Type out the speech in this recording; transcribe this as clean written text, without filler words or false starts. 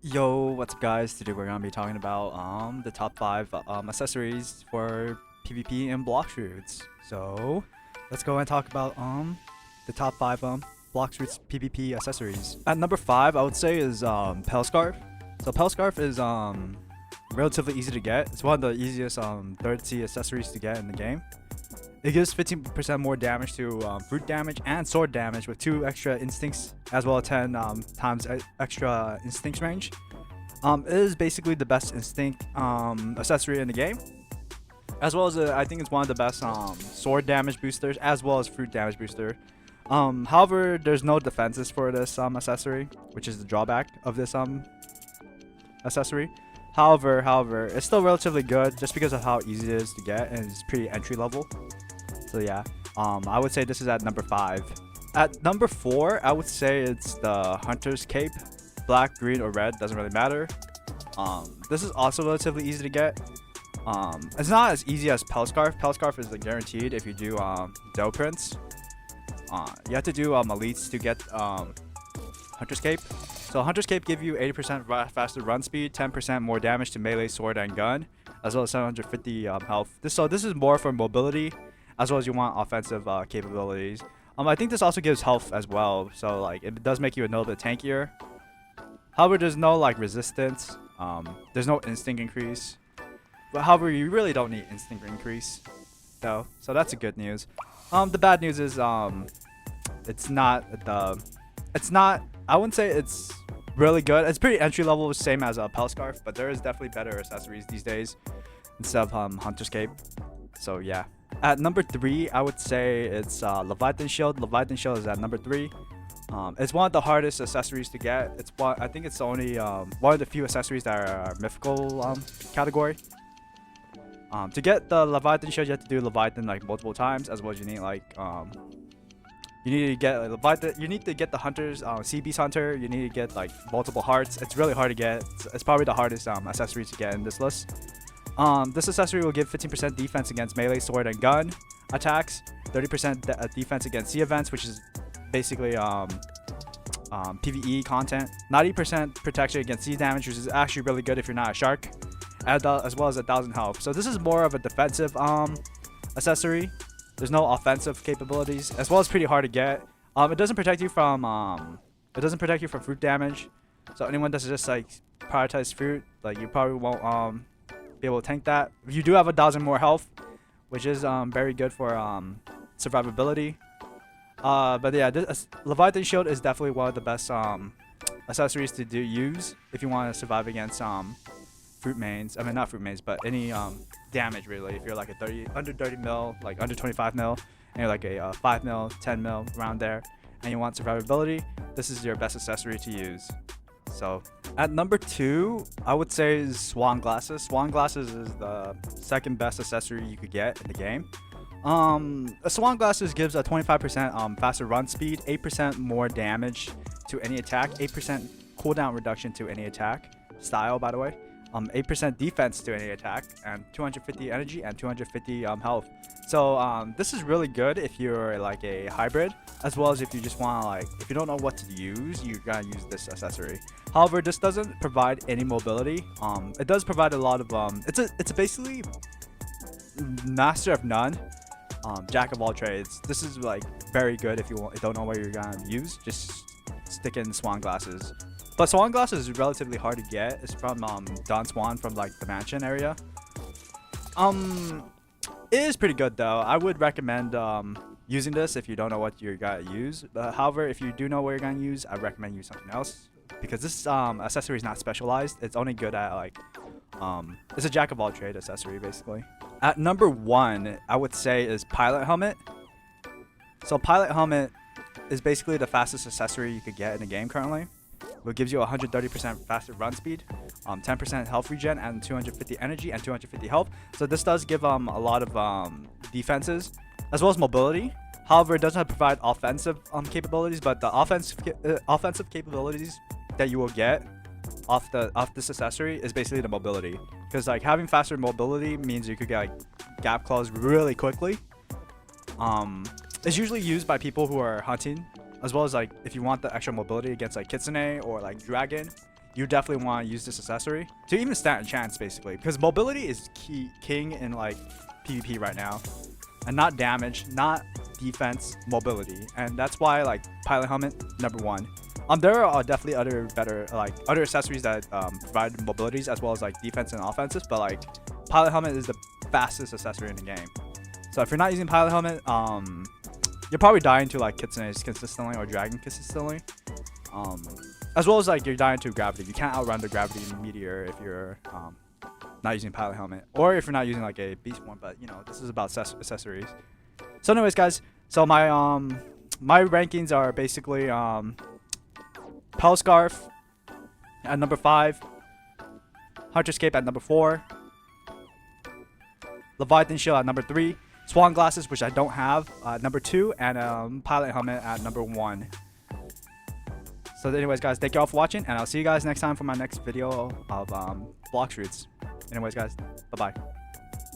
Yo, what's up guys? Today we're gonna be talking about the top 5 accessories for PvP and BloxFruits. So let's go and talk about the top 5 BloxFruits PvP accessories. At number 5 I would say is Pelcarf. So Pelcarf is relatively easy to get. It's one of the easiest third C accessories to get in the game. It gives 15% more damage to fruit damage and sword damage with 2 extra instincts, as well as 10 times extra instincts range. It is basically the best instinct accessory in the game, as well as I think it's one of the best sword damage boosters, as well as fruit damage booster. However, there's no defenses for this accessory, which is the drawback of this accessory. However, it's still relatively good just because of how easy it is to get, and it's pretty entry level. So yeah, I would say this is at number 5. At number 4, I would say it's the Hunter's Cape. Black, green, or red, doesn't really matter. This is also relatively easy to get. It's not as easy as Pelcarf. Pelcarf is guaranteed if you do Doe Prince. You have to do elites to get Hunter's Cape. So Hunter's Cape give you 80% faster run speed, 10% more damage to melee, sword, and gun, as well as 750 health. This is more for mobility, as well as you want offensive capabilities. I think this also gives health as well, so like it does make you a little bit tankier. However, there's no like resistance. There's no instinct increase. But however, you really don't need instinct increase, though. So that's a good news. The bad news is it's not. I wouldn't say it's really good. It's pretty entry level, same as a Pelcarf, but there is definitely better accessories these days instead of Hunter's Cape. So yeah. At number 3, I would say it's Leviathan Shield. Leviathan Shield is at number 3. It's one of the hardest accessories to get. I think it's only one of the few accessories that are mythical category. To get the Leviathan Shield, you have to do Leviathan like multiple times, as well as you need like you need to get Leviathan. You need to get the Hunter's Sea Beast Hunter. You need to get like multiple hearts. It's really hard to get. It's probably the hardest accessory to get in this list. This accessory will give 15% defense against melee, sword, and gun attacks, 30% defense against sea events, which is basically PvE content, 90% protection against sea damage, which is actually really good if you're not a shark, as well as 1,000 health. So this is more of a defensive accessory. There's no offensive capabilities, as well as pretty hard to get. It doesn't protect you from fruit damage. So anyone that's just like prioritize fruit, like you probably won't be able to tank that. You do have 1,000 more health, which is very good for survivability. But yeah, this Leviathan Shield is definitely one of the best accessories to use if you want to survive against fruit mains. I mean, not fruit mains, but any damage really. If you're like under 30 mil, like under 25 mil, and you're like a 5 mil, 10 mil around there, and you want survivability, this is your best accessory to use. So at number 2, I would say is Swan Glasses. Swan Glasses is the second best accessory you could get in the game. A Swan Glasses gives a 25% faster run speed, 8% more damage to any attack, 8% cooldown reduction to any attack style, by the way, 8% defense to any attack, and 250 energy and 250 health. So this is really good if you're like a hybrid, as well as if you just want to like, if you don't know what to use, you gotta use this accessory. However, this doesn't provide any mobility. It does provide a lot of it's basically master of none, jack of all trades. This is like very good if you don't know what you're gonna use. Just stick in Swan Glasses. But Swan Glasses is relatively hard to get. It's from Don Swan from like the mansion area. It is pretty good though. I would recommend using this if you don't know what you're gonna use. However, if you do know what you're gonna use, I recommend use something else, because this accessory is not specialized. It's only good at like it's a jack of all trade accessory basically. At number 1, I would say is Pilot Helmet. So Pilot Helmet is basically the fastest accessory you could get in the game currently. It gives you 130% faster run speed, 10% health regen, and 250 energy and 250 health. So this does give a lot of defenses, as well as mobility. However, it doesn't provide offensive capabilities, but the offensive capabilities that you will get off this accessory is basically the mobility. Because like having faster mobility means you could get like gap claws really quickly. It's usually used by people who are hunting, as well as like if you want the extra mobility against like Kitsune or like Dragon, you definitely want to use this accessory to even stand a chance, basically, because mobility is king in like PvP right now, and not damage, not defense, mobility, and that's why like pilot helmet #1. There are definitely other other accessories that provide mobilities as well as like defense and offenses, but like pilot helmet is the fastest accessory in the game. So if you're not using pilot helmet, you're probably dying to like kitsunes consistently or dragon consistently. As well as like you're dying to gravity. You can't outrun the gravity meteor if you're not using pilot helmet, or if you're not using like a beast form. But you know, this is about accessories. So anyways, guys, so my rankings are basically Pelcarf at number 5, Huntercape at number 4, Leviathan Shield at number 3, Swan Glasses, which I don't have, number 2, and pilot helmet at number 1. So anyways, guys, thank you all for watching, and I'll see you guys next time for my next video of BloxFruits. Anyways, guys, bye bye.